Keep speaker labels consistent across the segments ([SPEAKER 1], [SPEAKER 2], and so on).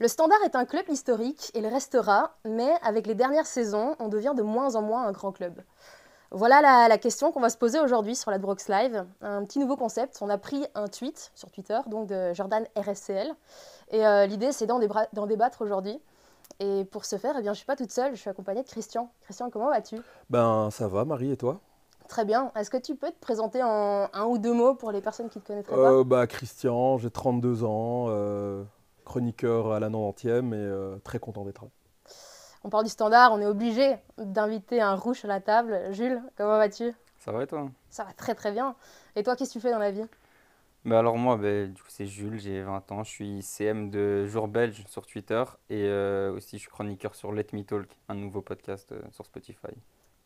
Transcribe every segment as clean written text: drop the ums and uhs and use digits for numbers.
[SPEAKER 1] Le Standard est un club historique et le restera, mais avec les dernières saisons, on devient de moins en moins un grand club. Voilà la question qu'on va se poser aujourd'hui sur l'Adbrox Live. Un petit nouveau concept. On a pris un tweet sur Twitter, donc de Jordan RSCL. Et l'idée, c'est d'en débattre aujourd'hui. Et pour ce faire, eh bien, je ne suis pas toute seule, je suis accompagnée de Christian. Christian, comment vas-tu?
[SPEAKER 2] Ben ça va Marie et toi?
[SPEAKER 1] Très bien. Est-ce que tu peux te présenter en un ou deux mots pour les personnes qui ne te connaîtraient pas?
[SPEAKER 2] Bah Christian, j'ai 32 ans, chroniqueur à la 90e et très content d'être là.
[SPEAKER 1] On parle du Standard, on est obligé d'inviter un rouge à la table. Jules, comment vas-tu?
[SPEAKER 3] Ça va et toi?
[SPEAKER 1] Ça va très très bien. Et toi, qu'est-ce que tu fais dans la vie?
[SPEAKER 3] Alors moi, du coup c'est Jules, j'ai 20 ans, je suis CM de Jour Belge sur Twitter et aussi je suis chroniqueur sur Let Me Talk, un nouveau podcast sur Spotify.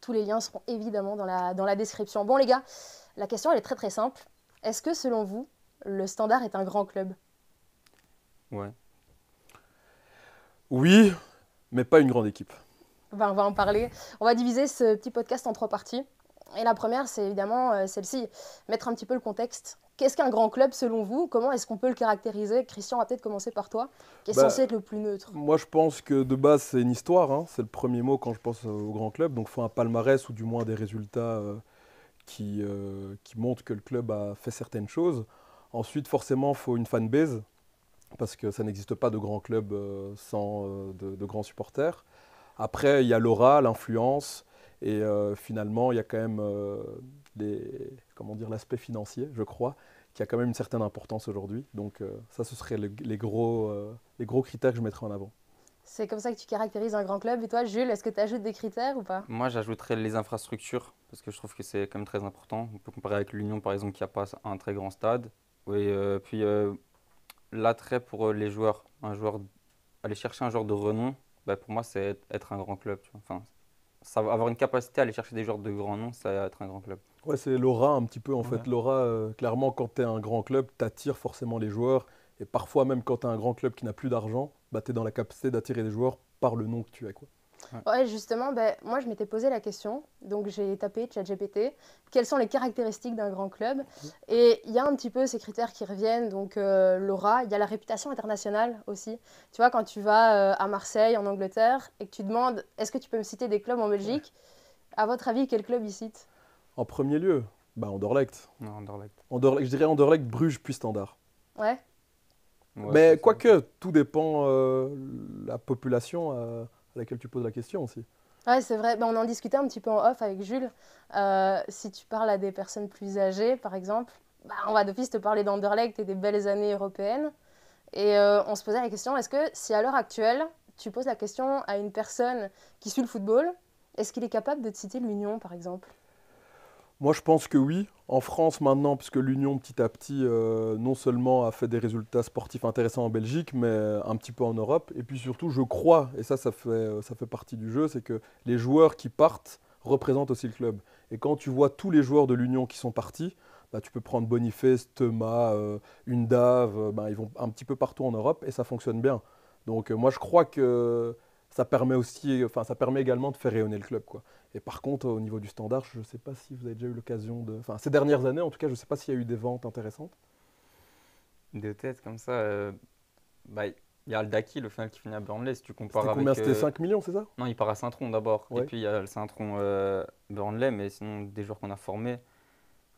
[SPEAKER 1] Tous les liens seront évidemment dans la description. Bon les gars, la question elle est très très simple. Est-ce que selon vous, le Standard est un grand club?
[SPEAKER 3] Ouais.
[SPEAKER 2] Oui, mais pas une grande équipe.
[SPEAKER 1] On va en parler. On va diviser ce petit podcast en trois parties. Et la première, c'est évidemment celle-ci, mettre un petit peu le contexte. Qu'est-ce qu'un grand club selon vous? Comment est-ce qu'on peut le caractériser? Christian, on va peut-être commencer par toi, qui est
[SPEAKER 2] Bah
[SPEAKER 1] censé être le plus neutre.
[SPEAKER 2] moi je pense que de base c'est une histoire, hein. C'est le premier mot quand je pense au grand club, donc il faut un palmarès ou du moins des résultats qui montrent que le club a fait certaines choses. Ensuite forcément il faut une fanbase, parce que ça n'existe pas de grand club sans de grands supporters. Après, il y a l'aura, l'influence, et finalement, il y a quand même comment dire, l'aspect financier, je crois, qui a quand même une certaine importance aujourd'hui. Donc ça, ce serait les gros critères que je mettrais en avant.
[SPEAKER 1] C'est comme ça que tu caractérises un grand club. Et toi, Jules, est-ce que tu ajoutes des critères ou pas?
[SPEAKER 3] Moi j'ajouterais les infrastructures parce que je trouve que c'est quand même très important. On peut comparer avec l'Union par exemple qui n'a pas un très grand stade. Oui, puis l'attrait pour les joueurs, aller chercher un joueur de renom, pour moi c'est être un grand club. Tu vois. Enfin, avoir une capacité à aller chercher des joueurs de grand nom, c'est être un grand club.
[SPEAKER 2] Ouais, c'est l'aura un petit peu, en
[SPEAKER 3] Ouais.
[SPEAKER 2] fait. L'aura, clairement, quand tu es un grand club, t'attires forcément les joueurs. Et parfois, même quand tu es un grand club qui n'a plus d'argent, bah, tu es dans la capacité d'attirer des joueurs par le nom que tu as, quoi.
[SPEAKER 3] Ouais.
[SPEAKER 1] Ouais, justement, ben, moi je m'étais posé la question, donc j'ai tapé ChatGPT, quelles sont les caractéristiques d'un grand club? Et il y a un petit peu ces critères qui reviennent, donc l'aura, il y a la réputation internationale aussi. Tu vois, quand tu vas à Marseille, en Angleterre, et que tu demandes, est-ce que tu peux me citer des clubs en
[SPEAKER 2] Ouais.
[SPEAKER 1] Belgique? À votre avis, quel club il cite?
[SPEAKER 2] En premier lieu, bah, Anderlecht.
[SPEAKER 3] Non, Anderlecht.
[SPEAKER 2] Je dirais Anderlecht, Bruges, puis Standard.
[SPEAKER 1] Ouais.
[SPEAKER 3] Ouais, c'est
[SPEAKER 2] Mais
[SPEAKER 3] ça.
[SPEAKER 2] quoique, tout dépend la population à laquelle tu poses la question aussi.
[SPEAKER 1] Ouais, c'est vrai. Ben, on en discutait un petit peu en off avec Jules. Si tu parles à des personnes plus âgées, par exemple, bah, on va d'office te parler d'Anderlecht et des belles années européennes. Et on se posait la question, est-ce que si à l'heure actuelle, tu poses la question à une personne qui suit le football, est-ce qu'il est capable de te citer l'Union, par exemple?
[SPEAKER 2] Moi, je pense que oui. En France, maintenant, puisque l'Union, petit à petit, non seulement a fait des résultats sportifs intéressants en Belgique, mais un petit peu en Europe. Et puis surtout, je crois, et ça fait partie du jeu, c'est que les joueurs qui partent représentent aussi le club. Et quand tu vois tous les joueurs de l'Union qui sont partis, bah, tu peux prendre Boniface, Thomas, Undav, bah, ils vont un petit peu partout en Europe et ça fonctionne bien. Donc moi, je crois que ça permet aussi, enfin, ça permet également de faire rayonner le club, quoi. Et par contre, au niveau du standard, je ne sais pas si vous avez déjà eu l'occasion de. Enfin, ces dernières années, en tout cas, je ne sais pas s'il y a eu des ventes intéressantes.
[SPEAKER 3] De tête comme ça, il y a Al-Daki, le final qui finit à Burnley, si tu
[SPEAKER 2] C'était
[SPEAKER 3] compares
[SPEAKER 2] combien?
[SPEAKER 3] avec...
[SPEAKER 2] C'était 5 millions, c'est ça?
[SPEAKER 3] Non, il part à Saint-Tron d'abord, et
[SPEAKER 2] Ouais.
[SPEAKER 3] puis il y a le Saint-Tron Burnley, mais sinon des joueurs qu'on a formés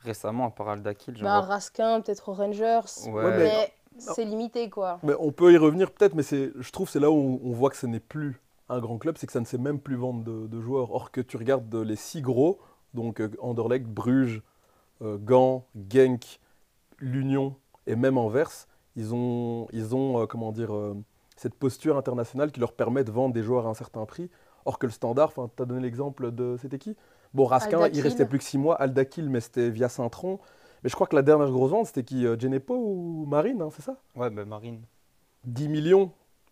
[SPEAKER 3] récemment, à part Al-Daki, j'en
[SPEAKER 1] Bah,
[SPEAKER 3] vois...
[SPEAKER 1] Raskin, peut-être aux Rangers,
[SPEAKER 2] Ouais,
[SPEAKER 3] Ouais,
[SPEAKER 1] mais
[SPEAKER 2] non,
[SPEAKER 1] c'est limité, quoi.
[SPEAKER 2] mais on peut y revenir peut-être, mais je trouve que c'est là où on voit que ce n'est plus un grand club, c'est que ça ne sait même plus vendre de joueurs. Or que tu regardes les six gros, donc Anderlecht, Bruges, Gand, Genk, l'Union et même Anvers, ils ont comment dire, cette posture internationale qui leur permet de vendre des joueurs à un certain prix. Or que le standard, tu as donné l'exemple de. C'était qui? Bon, Raskin, il restait
[SPEAKER 1] Aldakil.
[SPEAKER 2] plus que 6 mois. Aldakil, mais c'était via Saint-Tron. Mais je crois que la dernière grosse vente, c'était qui? Genepo ou Marine, hein, c'est ça?
[SPEAKER 3] ouais, Marine,
[SPEAKER 2] 10 millions.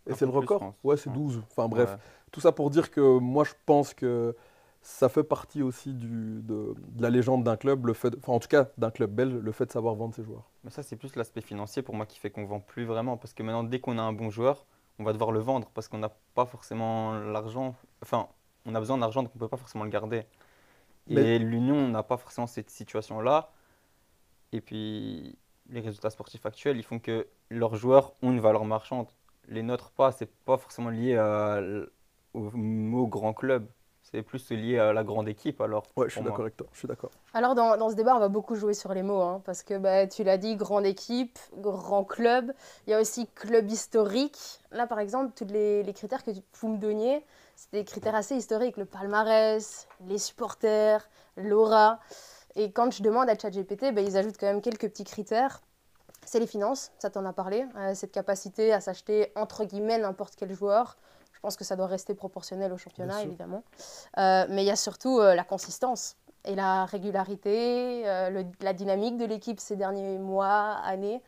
[SPEAKER 2] Et
[SPEAKER 3] un
[SPEAKER 2] c'est
[SPEAKER 3] peu
[SPEAKER 2] le
[SPEAKER 3] plus, je
[SPEAKER 2] record?
[SPEAKER 3] pense.
[SPEAKER 2] Ouais, c'est
[SPEAKER 3] Ouais.
[SPEAKER 2] 12. Enfin bref,
[SPEAKER 3] Ouais.
[SPEAKER 2] tout ça pour dire que moi, je pense que ça fait partie aussi de la légende d'un club, enfin en tout cas d'un club belge, le fait de savoir vendre ses joueurs.
[SPEAKER 3] Mais ça, c'est plus l'aspect financier pour moi qui fait qu'on vend plus vraiment, parce que maintenant, dès qu'on a un bon joueur, on va devoir le vendre, parce qu'on n'a pas forcément l'argent, enfin, on a besoin d'argent, donc on ne peut pas forcément le garder.
[SPEAKER 2] Mais
[SPEAKER 3] Et l'Union n'a pas forcément cette situation-là. Et puis, les résultats sportifs actuels, ils font que leurs joueurs ont une valeur marchande. les nôtres pas, c'est pas forcément lié au mot grand club. C'est plus lié à la grande équipe, alors,
[SPEAKER 2] Ouais, je suis
[SPEAKER 3] pour
[SPEAKER 2] d'accord
[SPEAKER 3] moi.
[SPEAKER 2] avec toi. Je suis d'accord.
[SPEAKER 1] Alors dans ce débat, on va beaucoup jouer sur les mots, hein, parce que bah, tu l'as dit, grande équipe, grand club, il y a aussi club historique. Là par exemple, tous les critères que vous me donniez, c'est des critères assez historiques, le palmarès, les supporters, l'aura. Et quand je demande à ChatGPT, bah, ils ajoutent quand même quelques petits critères. C'est les finances, ça t'en a parlé, cette capacité à s'acheter entre guillemets n'importe quel joueur. Je pense que ça doit rester proportionnel au
[SPEAKER 2] Bien
[SPEAKER 1] championnat,
[SPEAKER 2] sûr.
[SPEAKER 1] évidemment. Mais il y a surtout la consistance et la régularité, la dynamique de l'équipe ces derniers mois, années.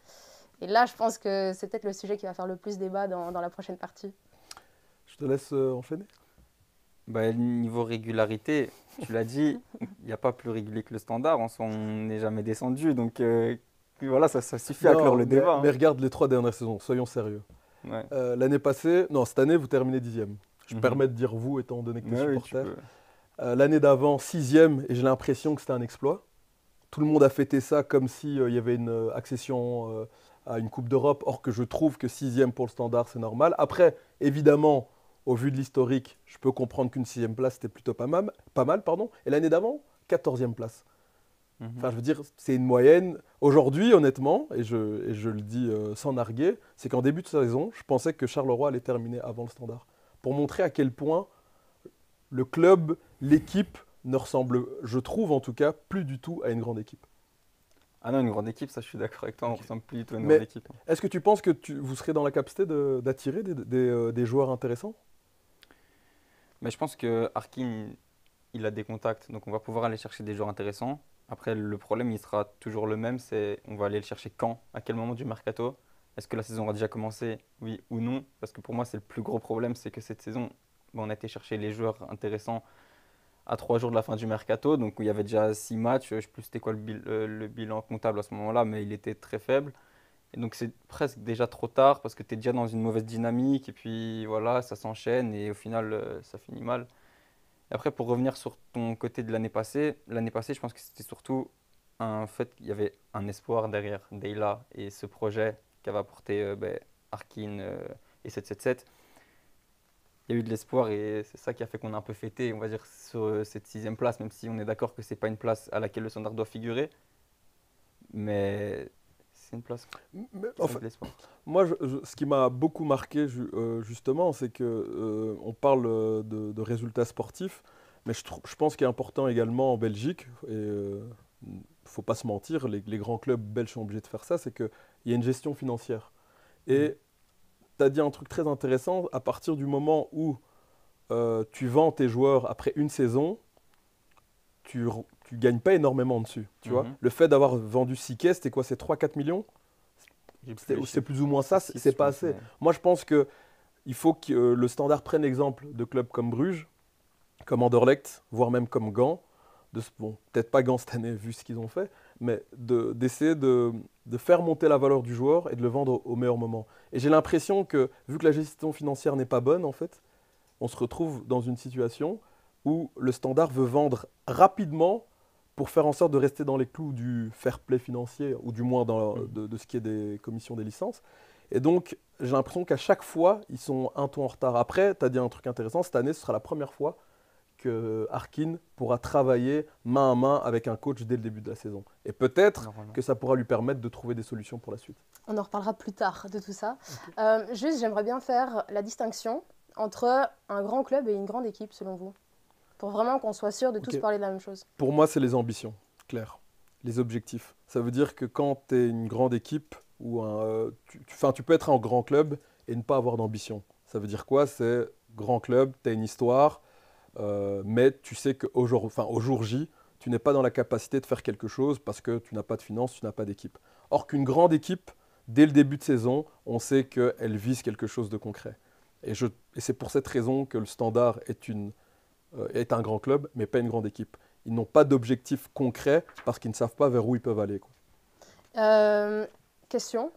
[SPEAKER 1] Et là, je pense que c'est peut-être le sujet qui va faire le plus débat dans la prochaine partie.
[SPEAKER 2] Je te laisse enchaîner.
[SPEAKER 3] Bah, niveau régularité, tu l'as dit, il n'y a pas plus régulier que le Standard. En soi, on n'est jamais descendu. Donc puis voilà, ça suffit à clore
[SPEAKER 2] Non,
[SPEAKER 3] le débat,
[SPEAKER 2] mais
[SPEAKER 3] hein.
[SPEAKER 2] regarde les 3 dernières saisons, soyons sérieux.
[SPEAKER 3] Ouais.
[SPEAKER 2] L'année passée, non, cette année, vous terminez 10e. Je me
[SPEAKER 3] Mhm.
[SPEAKER 2] permets de dire vous, étant donné que tu es
[SPEAKER 3] Ouais, oui, tu
[SPEAKER 2] supporter.
[SPEAKER 3] peux.
[SPEAKER 2] L'année d'avant, 6e, et j'ai l'impression que c'était un exploit. Tout le monde a fêté ça comme s'il y avait une accession à une Coupe d'Europe, or que je trouve que 6e pour le Standard, c'est normal. Après, évidemment, au vu de l'historique, je peux comprendre qu'une 6e place, c'était plutôt pas mal, pardon. Et l'année d'avant, 14e place.
[SPEAKER 3] Mhm.
[SPEAKER 2] Enfin, je veux dire, c'est une moyenne. Aujourd'hui, honnêtement, et je le dis sans narguer, c'est qu'en début de saison, je pensais que Charleroi allait terminer avant le Standard. Pour montrer à quel point le club, l'équipe, ne ressemble, je trouve en tout cas, plus du tout à une grande équipe.
[SPEAKER 3] Ah non, une grande équipe, ça je suis d'accord avec toi, on
[SPEAKER 2] Ok.
[SPEAKER 3] ressemble plus du tout à une grande
[SPEAKER 2] Mais
[SPEAKER 3] équipe, hein.
[SPEAKER 2] est-ce que tu penses que vous serez dans la capacité d'attirer des joueurs intéressants?
[SPEAKER 3] Mais je pense que Harkin, il a des contacts, donc on va pouvoir aller chercher des joueurs intéressants. Après, le problème, il sera toujours le même, c'est on va aller le chercher quand, à quel moment du mercato. Est-ce que la saison aura déjà commencé, oui ou non? Parce que pour moi, c'est le plus gros problème, c'est que cette saison, bon, on a été chercher les joueurs intéressants à 3 jours de la fin du mercato, donc il y avait déjà 6 matchs. Je ne sais plus c'était quoi le bilan comptable à ce moment-là, mais il était très faible. Et donc c'est presque déjà trop tard parce que tu es déjà dans une mauvaise dynamique et puis voilà, ça s'enchaîne et au final ça finit mal. Et après pour revenir sur ton côté de l'année passée je pense que c'était surtout un fait qu'il y avait un espoir derrière Deyla et ce projet qu'avait apporté Harkin et 777. Il y a eu de l'espoir et c'est ça qui a fait qu'on a un peu fêté, on va dire, sur cette 6e place, même si on est d'accord que c'est pas une place à laquelle le Standard doit figurer, mais c'est une place
[SPEAKER 2] Mais,
[SPEAKER 3] qui donne
[SPEAKER 2] enfin,
[SPEAKER 3] de l'espoir.
[SPEAKER 2] moi, ce qui m'a beaucoup marqué, justement, c'est que on parle de résultats sportifs, mais je pense qu'il est important également en Belgique, et faut pas se mentir, les grands clubs belges sont obligés de faire ça, c'est qu'il y a une gestion financière.
[SPEAKER 3] Mhm.
[SPEAKER 2] Et tu as dit un truc très intéressant, à partir du moment où tu vends tes joueurs après une saison, tu gagnes pas énormément dessus. Tu vois,
[SPEAKER 3] Mhm.
[SPEAKER 2] le fait d'avoir vendu Siquet, c'était quoi? C'est 3 4 millions?
[SPEAKER 3] J'ai plus les
[SPEAKER 2] C'est
[SPEAKER 3] chiffres.
[SPEAKER 2] plus ou moins ça,
[SPEAKER 3] C'est 6,
[SPEAKER 2] c'est
[SPEAKER 3] je
[SPEAKER 2] pas
[SPEAKER 3] pense,
[SPEAKER 2] assez.
[SPEAKER 3] mais...
[SPEAKER 2] Moi, je pense que il faut que le Standard prenne l'exemple de clubs comme Bruges, comme Anderlecht, voire même comme Gand. Bon, peut-être pas Gand cette année vu ce qu'ils ont fait, mais d'essayer de faire monter la valeur du joueur et de le vendre au meilleur moment. Et j'ai l'impression que, vu que la gestion financière n'est pas bonne, en fait, on se retrouve dans une situation où le Standard veut vendre rapidement pour faire en sorte de rester dans les clous du fair play financier, ou du moins
[SPEAKER 3] Mhm.
[SPEAKER 2] de ce qui est des commissions des licences. Et donc, j'ai l'impression qu'à chaque fois, ils sont un ton en retard. Après, tu as dit un truc intéressant, cette année, ce sera la première fois que Harkin pourra travailler main à main avec un coach dès le début de la saison. Et peut-être
[SPEAKER 3] Normalement.
[SPEAKER 2] que ça pourra lui permettre de trouver des solutions pour la suite.
[SPEAKER 1] On en reparlera plus tard de tout ça.
[SPEAKER 2] Ok.
[SPEAKER 1] Juste, j'aimerais bien faire la distinction entre un grand club et une grande équipe, selon vous, pour vraiment qu'on soit sûr de tous
[SPEAKER 2] Ok.
[SPEAKER 1] parler de la même chose.
[SPEAKER 2] Pour moi, c'est les ambitions, clair. Les objectifs. Ça veut dire que quand tu es une grande équipe, ou tu peux être un grand club et ne pas avoir d'ambition. Ça veut dire quoi? C'est grand club, tu as une histoire, mais tu sais qu'au jour, enfin, au jour J, tu n'es pas dans la capacité de faire quelque chose parce que tu n'as pas de finances, tu n'as pas d'équipe. Or qu'une grande équipe, dès le début de saison, on sait qu'elle vise quelque chose de concret. Et c'est pour cette raison que le Standard est un grand club, mais pas une grande équipe. Ils n'ont pas d'objectif concret parce qu'ils ne savent pas vers où ils peuvent aller, quoi.
[SPEAKER 1] Euh, Question,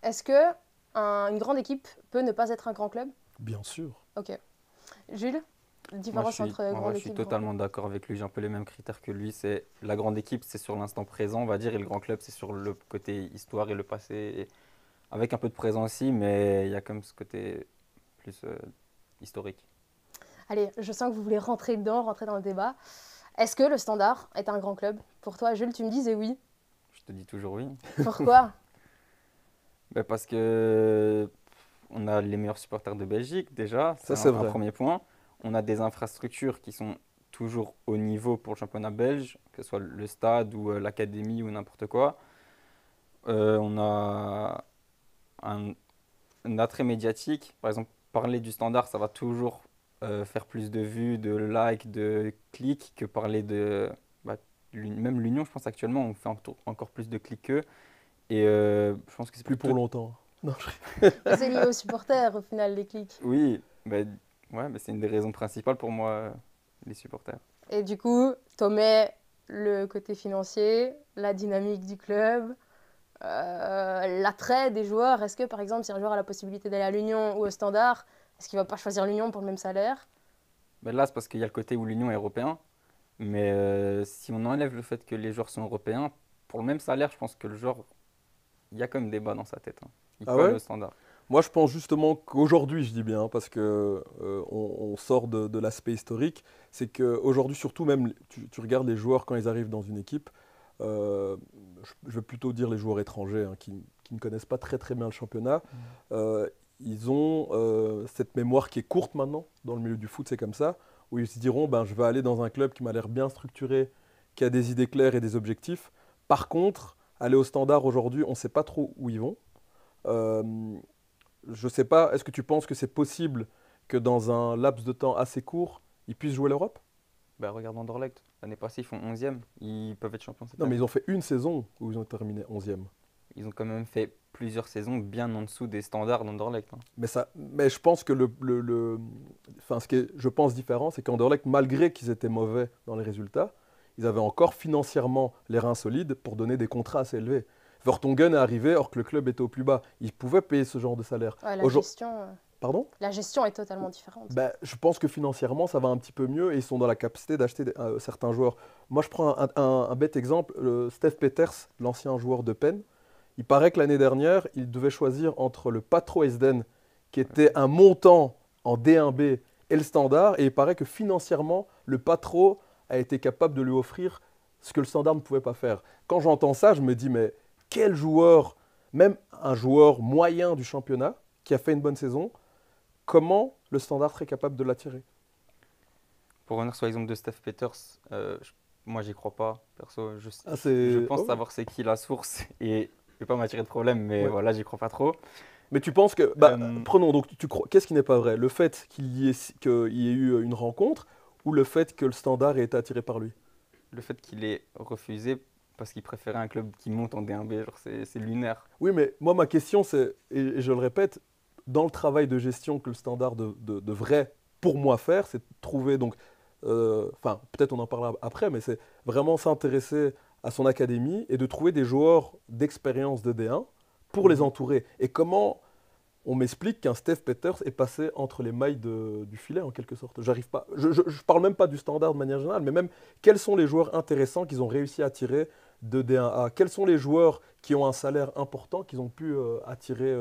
[SPEAKER 1] est-ce que une grande équipe peut ne pas être un grand club?
[SPEAKER 2] Bien sûr.
[SPEAKER 1] Ok. Jules,
[SPEAKER 3] Moi,
[SPEAKER 1] différence entre
[SPEAKER 3] je
[SPEAKER 1] grande
[SPEAKER 3] suis
[SPEAKER 1] équipe et grand club?
[SPEAKER 3] totalement d'accord avec lui. J'ai un peu les mêmes critères que lui. C'est la grande équipe, c'est sur l'instant présent, on va dire, et le grand club, c'est sur le côté histoire et le passé. avec un peu de présence aussi, mais il y a comme ce côté plus historique.
[SPEAKER 1] Allez, je sens que vous voulez rentrer dedans, rentrer dans le débat. Est-ce que le Standard est un grand club? Pour toi, Jules, tu me disais oui.
[SPEAKER 3] Je te dis toujours oui.
[SPEAKER 1] Pourquoi?
[SPEAKER 3] Ben, parce que on a les meilleurs supporters de Belgique déjà,
[SPEAKER 2] Ça,
[SPEAKER 3] c'est
[SPEAKER 2] c'est
[SPEAKER 3] un
[SPEAKER 2] vrai.
[SPEAKER 3] premier point. On a des infrastructures qui sont toujours au niveau pour le championnat belge, que ce soit le stade ou l'académie ou n'importe quoi. On a un, un attrait médiatique. Par exemple, parler du Standard, ça va toujours faire plus de vues, de likes, de clics que parler de... bah, même l'Union, je pense actuellement, on fait encore plus de clics qu'eux. Et je pense que c'est
[SPEAKER 2] Plus pour
[SPEAKER 3] plutôt...
[SPEAKER 2] longtemps. Non,
[SPEAKER 1] C'est lié aux supporters, au final, les clics.
[SPEAKER 3] Oui, ouais, c'est une des raisons principales pour moi, les supporters.
[SPEAKER 1] Et du coup, tu mets le côté financier, la dynamique du club, l'attrait des joueurs. Est-ce que, par exemple, si un joueur a la possibilité d'aller à l'Union ou au Standard, est-ce qu'il ne va pas choisir l'Union pour le même salaire?
[SPEAKER 3] Ben là, c'est parce qu'il y a le côté où l'Union est européen. Mais si on enlève le fait que les joueurs sont européens, pour le même salaire, je pense que le joueur, il y a quand même débat dans sa tête, hein. Il
[SPEAKER 2] Ah
[SPEAKER 3] peut aller
[SPEAKER 2] ouais?
[SPEAKER 3] au Standard.
[SPEAKER 2] Moi, je pense justement qu'aujourd'hui, je dis bien, parce que on sort de l'aspect historique, c'est qu'aujourd'hui, surtout même, tu regardes les joueurs quand ils arrivent dans une équipe, euh, je vais plutôt dire les joueurs étrangers hein, qui ne connaissent pas très très bien le championnat, euh, ils ont cette mémoire qui est courte maintenant, dans le milieu du foot, c'est comme ça, où ils se diront, ben, je vais aller dans un club qui m'a l'air bien structuré, qui a des idées claires et des objectifs. Par contre, aller au Standard aujourd'hui, on ne sait pas trop où ils vont. Euh, je sais pas, est-ce que tu penses que c'est possible que dans un laps de temps assez court, ils puissent jouer l'Europe?
[SPEAKER 3] Ben, regarde Anderlecht. L'année passée, ils font 11e. Ils peuvent être champions cette
[SPEAKER 2] Non, mais
[SPEAKER 3] année.
[SPEAKER 2] ils ont fait une saison où ils ont terminé 11e.
[SPEAKER 3] Ils ont quand même fait plusieurs saisons bien en dessous des standards d'Anderlecht, hein.
[SPEAKER 2] Mais je pense que enfin, ce qui est, je pense, différent, c'est qu'Anderlecht, malgré qu'ils étaient mauvais dans les résultats, ils avaient encore financièrement les reins solides pour donner des contrats assez élevés. Vertonghen est arrivé alors que le club était au plus bas. Ils pouvaient payer ce genre de salaire.
[SPEAKER 1] Ouais,
[SPEAKER 2] Pardon?
[SPEAKER 1] la gestion est totalement différente.
[SPEAKER 2] Ben, je pense que financièrement, ça va un petit peu mieux et ils sont dans la capacité d'acheter certains joueurs. Moi, je prends un bête exemple, Stef Peters, l'ancien joueur de Penn. Il paraît que l'année dernière, il devait choisir entre le Patro Esden, qui était un montant en D1B, et le Standard. Et il paraît que financièrement, le Patro a été capable de lui offrir ce que le Standard ne pouvait pas faire. Quand j'entends ça, je me dis, mais quel joueur, même un joueur moyen du championnat, qui a fait une bonne saison, comment le Standard serait capable de l'attirer?
[SPEAKER 3] Pour revenir sur l'exemple de Steph Peters, moi, j'y crois pas. Perso,
[SPEAKER 2] Ah,
[SPEAKER 3] je
[SPEAKER 2] c'est...
[SPEAKER 3] pense
[SPEAKER 2] oh.
[SPEAKER 3] savoir c'est qui la source et je vais pas m'attirer de problème, mais
[SPEAKER 2] Ouais.
[SPEAKER 3] voilà, j'y crois pas trop.
[SPEAKER 2] Mais tu penses que... Bah,
[SPEAKER 3] Euh,
[SPEAKER 2] prenons, donc tu crois... Qu'est-ce qui n'est pas vrai? Le fait qu'il y ait eu une rencontre ou le fait que le Standard ait été attiré par lui?
[SPEAKER 3] le fait qu'il ait refusé parce qu'il préférait un club qui monte en D1B, genre c'est lunaire.
[SPEAKER 2] Oui, mais moi, ma question, c'est, et je le répète, dans le travail de gestion que le Standard devrait, pour moi, faire, c'est de trouver, donc, enfin, peut-être on en parlera après, mais c'est vraiment s'intéresser à son académie et de trouver des joueurs d'expérience de D1 pour les
[SPEAKER 3] Mhm.
[SPEAKER 2] entourer. Et comment on m'explique qu'un Steve Peters est passé entre les mailles du filet, en quelque sorte? J'arrive pas. Je parle même pas du Standard de manière générale, mais même quels sont les joueurs intéressants qu'ils ont réussi à attirer de D1A? Quels sont les joueurs qui ont un salaire important qu'ils ont pu attirer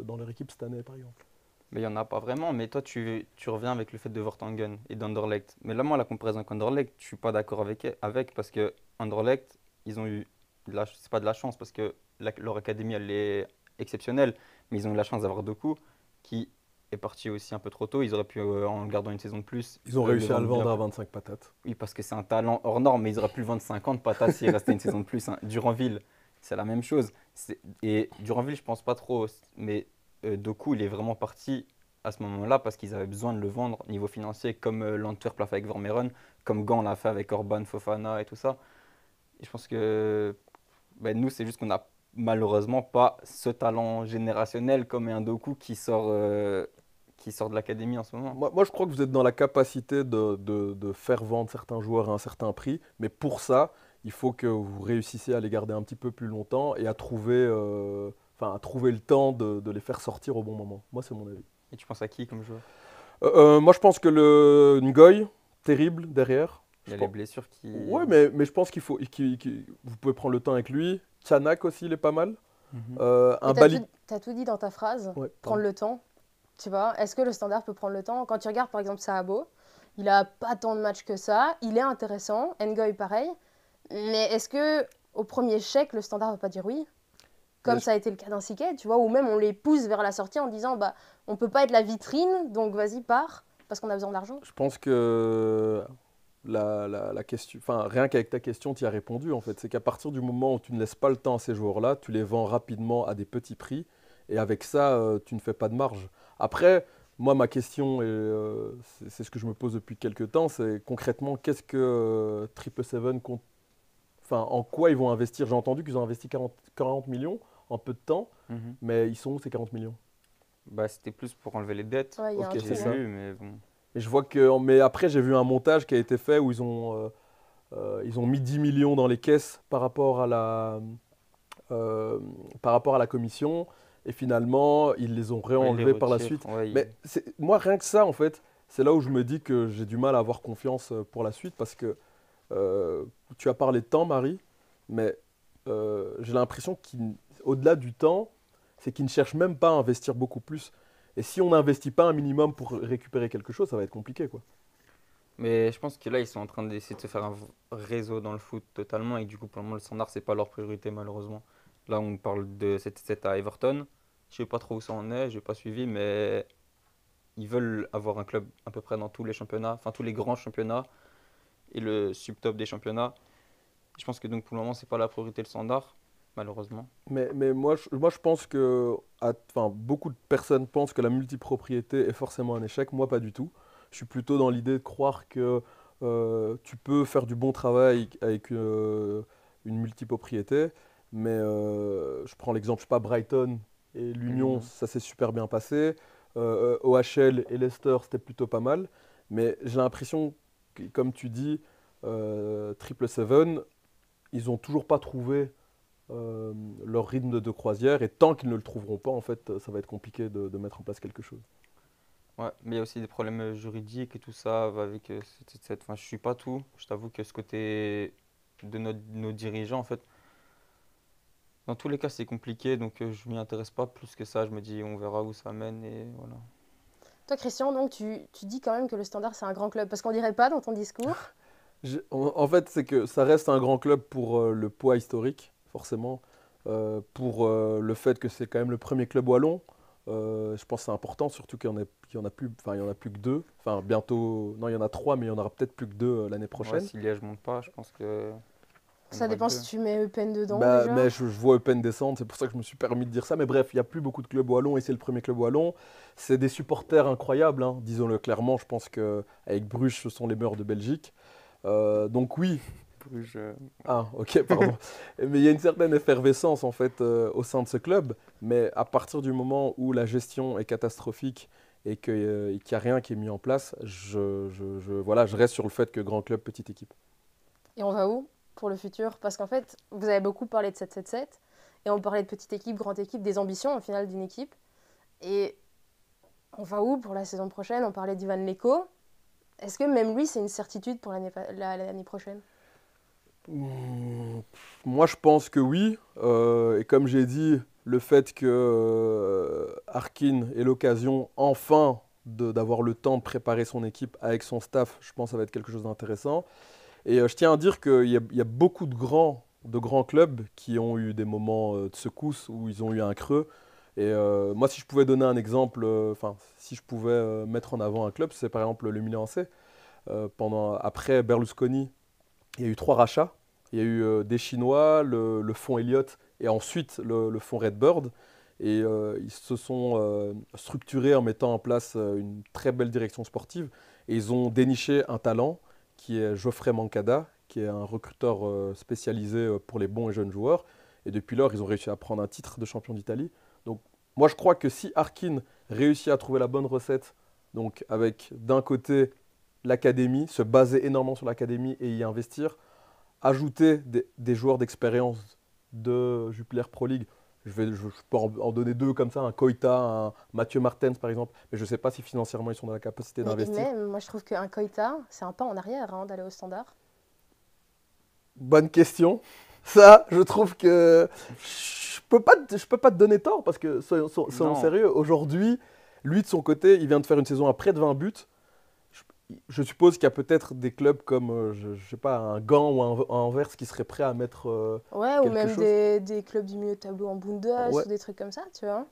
[SPEAKER 2] dans leur équipe cette année, par exemple?
[SPEAKER 3] Mais il n'y en a pas vraiment. Mais toi, tu reviens avec le fait de Vertonghen et d'Anderlecht. Mais là, moi, la comparaison avec Anderlecht, je suis pas d'accord avec parce que Anderlecht, ils ont eu, c'est pas de la chance parce que leur académie, elle est exceptionnelle. Mais ils ont eu la chance d'avoir Doku qui est parti aussi un peu trop tôt. Ils auraient pu, en le gardant une saison de plus,
[SPEAKER 2] Ils ont
[SPEAKER 3] le
[SPEAKER 2] réussi à le
[SPEAKER 3] vendre
[SPEAKER 2] vendre
[SPEAKER 3] bien
[SPEAKER 2] à
[SPEAKER 3] plus.
[SPEAKER 2] 25 patates.
[SPEAKER 3] Oui, parce que c'est un talent hors norme, mais ils auraient pu le vendre 50 patates s'il restait une saison de plus, hein. Duranville, c'est la même chose. Et Duranville, je pense pas trop, mais Doku, il est vraiment parti à ce moment-là parce qu'ils avaient besoin de le vendre niveau financier, comme l'Antwerp l'a fait avec Vermeeren, comme Gand l'a fait avec Orban, Fofana et tout ça. Et je pense que ben, nous, c'est juste qu'on n'a malheureusement pas ce talent générationnel comme un Doku qui sort de l'académie en ce moment.
[SPEAKER 2] Moi, je crois que vous êtes dans la capacité de faire vendre certains joueurs à un certain prix, mais pour ça, il faut que vous réussissiez à les garder un petit peu plus longtemps et à trouver, enfin, à trouver le temps de les faire sortir au bon moment. Moi, c'est mon avis.
[SPEAKER 3] Et tu penses à qui comme joueur?
[SPEAKER 2] Moi, je pense que le Ngoy, terrible derrière.
[SPEAKER 3] Il y
[SPEAKER 2] Je
[SPEAKER 3] a les
[SPEAKER 2] pense-
[SPEAKER 3] blessures qui...
[SPEAKER 2] Ouais, mais je pense qu'il faut, vous pouvez prendre le temps avec lui. Tchanak aussi, il est pas mal. Un
[SPEAKER 1] Tu
[SPEAKER 2] Bali.
[SPEAKER 1] as tout dit dans ta phrase,
[SPEAKER 2] Ouais,
[SPEAKER 1] prendre
[SPEAKER 2] pardon.
[SPEAKER 1] le temps. Tu vois, est-ce que le Standard peut prendre le temps? Quand tu regardes par exemple Sahabo, il a pas tant de matchs que ça, il est intéressant, Ngoy pareil, mais est-ce que au premier chèque, le Standard va pas dire oui?
[SPEAKER 2] Mais
[SPEAKER 1] Comme ça a été le cas d'un Siquet, tu vois, ou même on les pousse vers la sortie en disant bah on peut pas être la vitrine, donc vas-y pars, parce qu'on a besoin d'argent.
[SPEAKER 2] je pense que la question, enfin, rien qu'avec ta question, tu y as répondu en fait. C'est qu'à partir du moment où tu ne laisses pas le temps à ces joueurs-là, tu les vends rapidement à des petits prix et avec ça, tu ne fais pas de marge. Après, moi, ma question, et c'est ce que je me pose depuis quelques temps, c'est concrètement, qu'est-ce que Triple Seven compte, enfin, en quoi ils vont investir? J'ai entendu qu'ils ont investi 40 millions en peu de temps,
[SPEAKER 3] Mhm.
[SPEAKER 2] mais ils sont où ces 40 millions?
[SPEAKER 3] Bah, c'était plus pour enlever les dettes,
[SPEAKER 1] Ouais, il y a
[SPEAKER 2] Ok,
[SPEAKER 1] un
[SPEAKER 2] c'est
[SPEAKER 1] trou,
[SPEAKER 3] j'ai
[SPEAKER 1] hein.
[SPEAKER 2] ça.
[SPEAKER 3] vu, mais bon.
[SPEAKER 2] Et je vois que, mais après, j'ai vu un montage qui a été fait où ils ont mis 10 millions dans les caisses euh, par rapport à la commission. Et finalement, ils les ont
[SPEAKER 3] Ouais, il les
[SPEAKER 2] réenlevés par la
[SPEAKER 3] retire.
[SPEAKER 2] suite.
[SPEAKER 3] Ouais,
[SPEAKER 2] Mais moi, rien que ça, en fait, c'est là où je me dis que j'ai du mal à avoir confiance pour la suite. Parce que tu as parlé de temps, Marie, mais j'ai l'impression qu'au-delà du temps, c'est qu'ils ne cherchent même pas à investir beaucoup plus. Et si on n'investit pas un minimum pour récupérer quelque chose, ça va être compliqué, quoi.
[SPEAKER 3] mais je pense que là, ils sont en train d'essayer de se faire un réseau dans le foot totalement. Et du coup, pour le moment, le standard, c'est pas leur priorité, malheureusement. Là, on parle de 7 à Everton. Je sais pas trop où ça en est, j'ai pas suivi, mais ils veulent avoir un club à peu près dans tous les championnats, enfin tous les grands championnats et le subtop des championnats. Je pense que donc pour le moment, c'est pas la priorité le standard, malheureusement.
[SPEAKER 2] Mais moi, je pense que enfin, beaucoup de personnes pensent que la multipropriété est forcément un échec. Moi, pas du tout. Je suis plutôt dans l'idée de croire que tu peux faire du bon travail avec une multipropriété. Mais je prends l'exemple, je sais pas, Brighton et
[SPEAKER 3] Et
[SPEAKER 2] l'Union,
[SPEAKER 3] l'Union.
[SPEAKER 2] ça s'est super bien passé. OHL et Leicester, c'était plutôt pas mal. Mais j'ai l'impression, que, comme tu dis, Triple Seven, ils ont toujours pas trouvé euh, leur rythme de croisière. Et tant qu'ils ne le trouveront pas, en fait, ça va être compliqué de mettre en place quelque chose.
[SPEAKER 3] Ouais, mais il y a aussi des problèmes juridiques et tout ça va avec Enfin, je suis pas tout. Je t'avoue que ce côté de nos dirigeants, en fait, dans tous les cas, c'est compliqué, donc je m'y intéresse pas plus que ça. Je me dis, on verra où ça mène et voilà.
[SPEAKER 1] Toi Christian, donc tu dis quand même que le Standard c'est un grand club, parce qu'on dirait pas dans ton discours.
[SPEAKER 2] En fait, c'est que ça reste un grand club pour le poids historique, forcément. Pour le fait que c'est quand même le premier club wallon. Je pense que c'est important, surtout qu'il y en a plus, enfin, il y en a plus que deux. Enfin, bientôt, non, il y en a trois, mais il y en aura peut-être plus que deux l'année
[SPEAKER 3] Ouais,
[SPEAKER 2] prochaine.
[SPEAKER 3] si Liège monte pas, je pense que il y en
[SPEAKER 1] Ça
[SPEAKER 3] aura que
[SPEAKER 1] dépend si
[SPEAKER 3] deux.
[SPEAKER 1] tu mets Eupen dedans
[SPEAKER 2] Bah,
[SPEAKER 1] déjà.
[SPEAKER 2] mais je vois Eupen descendre, c'est pour ça que je me suis permis de dire ça. Mais bref, il n'y a plus beaucoup de clubs wallons et c'est le premier club wallon. C'est des supporters incroyables, hein, disons-le clairement. Je pense qu'avec Bruges, ce sont les meilleurs de Belgique. Donc oui,
[SPEAKER 3] Bruges,
[SPEAKER 2] ah ok, pardon. Mais il y a une certaine effervescence en fait au sein de ce club. Mais à partir du moment où la gestion est catastrophique et qu'il n'y a rien qui est mis en place, voilà, je reste sur le fait que grand club, petite équipe.
[SPEAKER 1] Et on va où pour le futur? Parce qu'en fait, vous avez beaucoup parlé de 7-7-7, et on parlait de petite équipe, grande équipe, des ambitions au final d'une équipe. Et on va où pour la saison prochaine? On parlait d'Ivan Leko. Est-ce que même lui, c'est une certitude pour l'année prochaine?
[SPEAKER 2] Hmm, Moi, je pense que oui. Et comme j'ai dit, le fait que Harkin ait l'occasion enfin d'avoir le temps de préparer son équipe avec son staff, je pense que ça va être quelque chose d'intéressant. Et je tiens à dire qu'il y a beaucoup de grands clubs qui ont eu des moments de secousse où ils ont eu un creux. Et moi, si je pouvais donner un exemple, enfin, si je pouvais mettre en avant un club, c'est par exemple le Milan AC. Après Berlusconi, il y a eu trois rachats. Il y a eu des Chinois, le fonds Elliott et ensuite le fonds Redbird. Et ils se sont structurés en mettant en place une très belle direction sportive. Et ils ont déniché un talent qui est Geoffrey Mancada, qui est un recruteur spécialisé pour les bons et jeunes joueurs. Et depuis lors, ils ont réussi à prendre un titre de champion d'Italie. Donc moi, je crois que si Harkin réussit à trouver la bonne recette, donc avec d'un côté l'académie, se baser énormément sur l'académie et y investir, ajouter des joueurs d'expérience de Jupiler Pro League. Je peux en donner deux comme ça, un Koita, un Mathieu Martens par exemple, mais je ne sais pas si financièrement ils sont dans la capacité
[SPEAKER 1] Mais
[SPEAKER 2] d'investir.
[SPEAKER 1] même, moi je trouve qu'un Koita, c'est un pas en arrière hein, d'aller au Standard.
[SPEAKER 2] Bonne question. Ça, je trouve que je peux pas te donner tort parce que, soyons
[SPEAKER 3] Non.
[SPEAKER 2] sérieux, aujourd'hui, lui de son côté, il vient de faire une saison à près de 20 buts. Je, je suppose qu'il y a peut-être des clubs comme, je sais pas, un Gand ou un Anvers qui seraient prêts à mettre
[SPEAKER 1] Ouais, ou
[SPEAKER 2] quelque
[SPEAKER 1] même
[SPEAKER 2] chose.
[SPEAKER 1] des clubs du milieu de tableau en Bundes
[SPEAKER 2] Ouais.
[SPEAKER 1] ou des trucs comme ça, tu vois.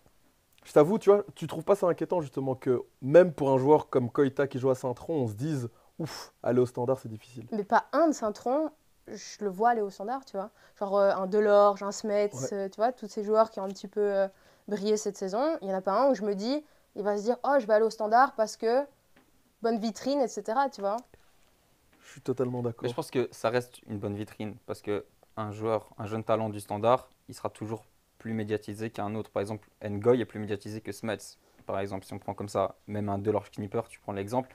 [SPEAKER 2] Je t'avoue, tu vois, tu trouves pas ça inquiétant justement que même pour un joueur comme Koita qui joue à Saint-Tron, on se dise, ouf, aller au Standard, c'est difficile.
[SPEAKER 1] Mais pas un de Saint-Tron, je le vois aller au standard, tu vois. Genre un Delorge, un Smets,
[SPEAKER 2] Ouais.
[SPEAKER 1] tu vois, tous ces joueurs qui ont un petit peu brillé cette saison. Il n'y en a pas un où je me dis, il va se dire, oh, je vais aller au standard parce que bonne vitrine, etc., tu vois.
[SPEAKER 2] Je suis totalement
[SPEAKER 3] Mais je
[SPEAKER 2] d'accord.
[SPEAKER 3] pense que ça reste une bonne vitrine parce que un joueur, un jeune talent du Standard, il sera toujours plus médiatisé qu'un autre. Par exemple, Ngoy est plus médiatisé que Smets. Par exemple, si on prend comme ça, même un Delors Knipper, tu prends l'exemple,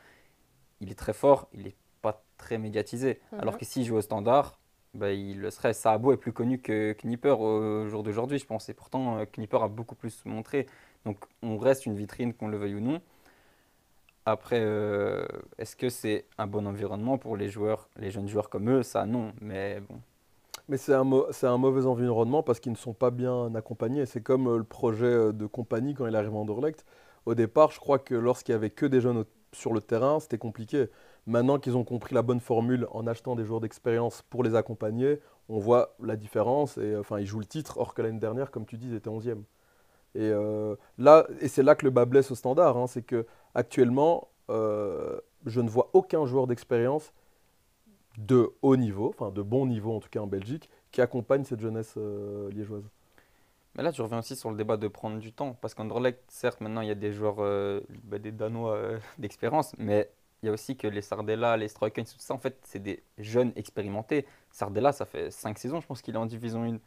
[SPEAKER 3] il est très fort, il n'est pas très médiatisé. Alors
[SPEAKER 1] Mhm.
[SPEAKER 3] que s'il joue au Standard, bah, il le serait. Sabo est plus connu que Knipper au jour d'aujourd'hui, je pense. Et pourtant, Knipper a beaucoup plus montré. Donc, on reste une vitrine, qu'on le veuille ou non. Après, est-ce que c'est un bon environnement pour les joueurs, les jeunes joueurs comme eux? Ça, non. Mais bon,
[SPEAKER 2] Mais c'est un mauvais environnement parce qu'ils ne sont pas bien accompagnés. C'est comme le projet de compagnie quand il arrive en Anderlecht. Au départ, je crois que lorsqu'il y avait que des jeunes sur le terrain, c'était compliqué. Maintenant qu'ils ont compris la bonne formule en achetant des joueurs d'expérience pour les accompagner, on voit la différence. Et enfin, ils jouent le titre, or que l'année dernière, comme tu dis, ils étaient 11e. Et c'est là que le bas blesse au Standard, hein, c'est que actuellement, je ne vois aucun joueur d'expérience de haut niveau, enfin de bon niveau en tout cas en Belgique, qui accompagne cette jeunesse liégeoise.
[SPEAKER 3] mais là, tu reviens aussi sur le débat de prendre du temps. Parce qu'Anderlecht, certes, maintenant, il y a des joueurs, bah, des Danois d'expérience, mais il y a aussi que les Sardella, les Struycken, tout ça, en fait, c'est des jeunes expérimentés. Sardella, ça fait 5 saisons, je pense qu'il est en Division 1.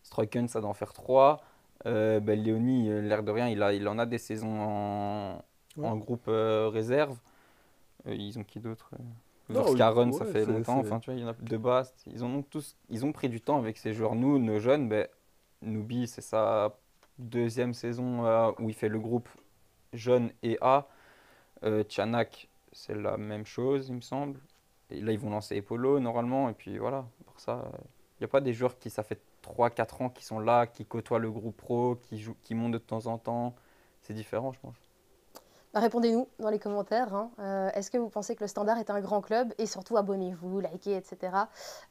[SPEAKER 3] Struycken, ça doit en faire 3. Ben, Léonie, l'air de rien, il en a des saisons
[SPEAKER 2] Ouais.
[SPEAKER 3] en groupe réserve. Ils ont qui d'autre?
[SPEAKER 2] Non,
[SPEAKER 3] Verskaren, ça
[SPEAKER 2] ouais,
[SPEAKER 3] fait longtemps. Enfin, tu vois, il y en a de Bast. Ils en ont tous, ils ont pris du temps avec ces joueurs. Nous, nos jeunes, ben, Nubi, c'est sa deuxième saison où il fait le groupe jeune et A. Tianak, c'est la même chose, il me semble. Et là, ils vont lancer Epolo normalement. Et puis voilà, pour ça, il n'y a pas des joueurs qui, ça fait 3 4 ans, qui sont là, qui côtoient le groupe pro, qui jouent, qui montent de temps en temps. C'est différent, je pense.
[SPEAKER 1] Bah, répondez-nous dans les commentaires, hein. Est-ce que vous pensez que le Standard est un grand club? Et surtout, abonnez-vous, likez, etc.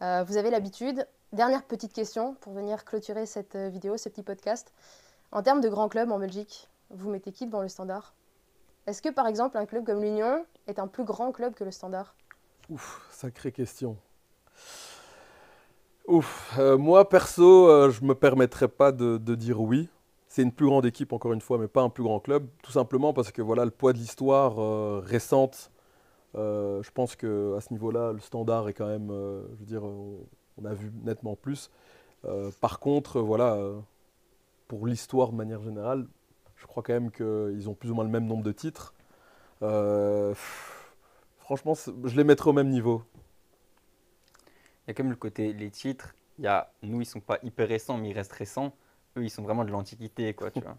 [SPEAKER 1] Vous avez l'habitude. Dernière petite question pour venir clôturer cette vidéo, ce petit podcast. En termes de grand club en Belgique, vous mettez qui devant le Standard? Est-ce que par exemple un club comme l'Union est un plus grand club que le Standard?
[SPEAKER 2] ouf, sacrée question. Ouf, moi perso, je me permettrais pas de dire oui. C'est une plus grande équipe encore une fois, mais pas un plus grand club, tout simplement parce que voilà le poids de l'histoire récente. Je pense que à ce niveau-là, le Standard est quand même, je veux dire, on a vu nettement plus. Par contre, voilà, pour l'histoire de manière générale, je crois quand même qu'ils ont plus ou moins le même nombre de titres. Franchement, je les mettrais au même niveau.
[SPEAKER 3] Il y a comme le côté, les titres, il y a, nous, ils sont pas hyper récents, mais ils restent récents. Eux, ils sont vraiment de l'antiquité, quoi, tu vois.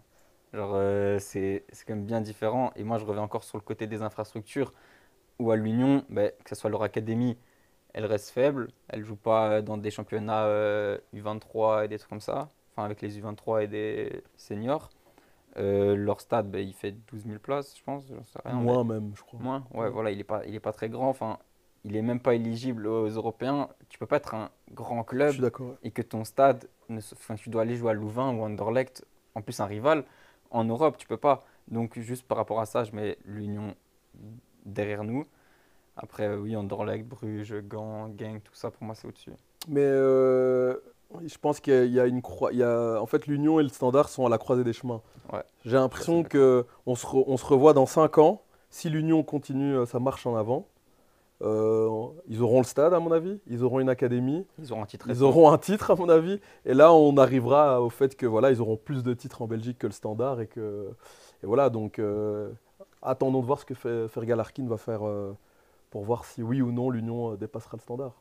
[SPEAKER 3] Genre, c'est quand même bien différent. Et moi, je reviens encore sur le côté des infrastructures, où à l'Union, ben, que ce soit leur académie, elle reste faible. Elle joue pas dans des championnats U23 et des trucs comme ça. Enfin, avec les U23 et des seniors. Leur stade, ben, il fait 12 000 places, je pense. J'en sais rien, mais
[SPEAKER 2] Moins même, je crois.
[SPEAKER 3] moins. Ouais,
[SPEAKER 2] Ouais.
[SPEAKER 3] voilà, il est pas très grand. Enfin, il est même pas éligible aux Européens. Tu peux pas être un grand
[SPEAKER 2] Je suis
[SPEAKER 3] club
[SPEAKER 2] d'accord. Ouais.
[SPEAKER 3] et que ton stade, enfin, tu dois aller jouer à Louvain ou à Anderlecht, en plus un rival. En Europe, tu peux pas. Donc, juste par rapport à ça, je mets l'Union derrière nous. Après, oui, Anderlecht, Bruges, Gand, Genk, tout ça, pour moi, c'est au-dessus.
[SPEAKER 2] Mais oui, je pense qu'il y a une en fait, l'Union et le Standard sont à la croisée des chemins.
[SPEAKER 3] Ouais,
[SPEAKER 2] J'ai
[SPEAKER 3] ça, je suis
[SPEAKER 2] l'impression
[SPEAKER 3] d'accord.
[SPEAKER 2] que on se revoit dans 5 ans. Si l'Union continue sa marche en avant, ils auront le stade, à mon avis. Ils auront une académie.
[SPEAKER 3] Ils auront un titre
[SPEAKER 2] Ils
[SPEAKER 3] récent.
[SPEAKER 2] auront un titre, à mon avis. Et là, on arrivera au fait que voilà, ils auront plus de titres en Belgique que le Standard. Et voilà, donc attendons de voir ce que Fergal Harkin va faire pour voir si oui ou non l'Union dépassera le Standard.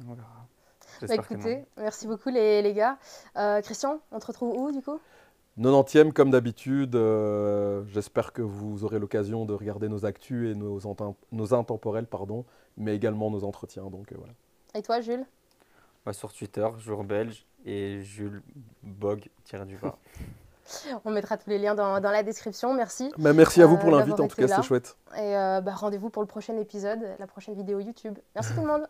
[SPEAKER 3] On verra.
[SPEAKER 1] Bah
[SPEAKER 3] J'espère que non.
[SPEAKER 1] écoutez, merci beaucoup les gars. Christian, on te retrouve où du coup?
[SPEAKER 2] 90e comme d'habitude. J'espère que vous aurez l'occasion de regarder nos actus et nos intemporels, pardon, mais également nos entretiens. Donc voilà.
[SPEAKER 1] Et toi Jules?
[SPEAKER 3] Sur Twitter, joueur belge, et Jules Bog, _du-bas.
[SPEAKER 1] On mettra tous les liens dans la description. Merci
[SPEAKER 2] Mais merci à vous pour
[SPEAKER 1] d'avoir
[SPEAKER 2] l'invite, en tout
[SPEAKER 1] été
[SPEAKER 2] cas,
[SPEAKER 1] là.
[SPEAKER 2] c'était chouette.
[SPEAKER 1] Et rendez-vous pour le prochain épisode, la prochaine vidéo YouTube. Merci tout le monde.